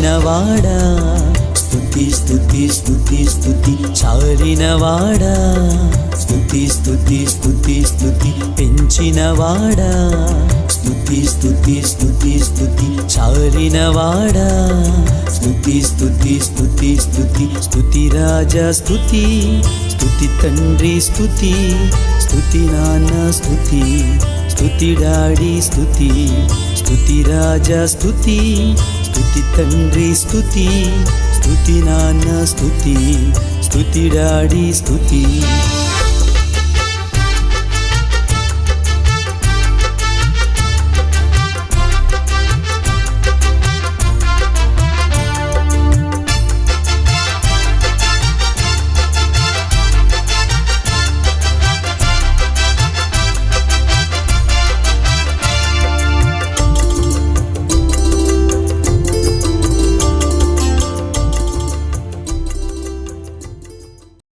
పెంచినవాడా స్తుతి స్తుతి స్తుతి స్తుతి చాలినవాడా స్తుతి స్తుతి స్తుతి స్తుతి పెంచినవాడా స్తుతి స్తుతి స్తుతి స్తుతి చాలినవాడా స్తుతి స్తుతి స్తుతి స్తుతి స్తుతి రాజా స్తుతి స్తుతి తండ్రి స్తుతి స్తుతి నాన్న స్తుతి స్తుతి డాడీ స్తుతి స్తుతి రాజా స్తుతి స్తుతి తండ్రి స్తుతి స్తుతి నాన్న స్తుతి స్తుతి డాడీ స్తుతి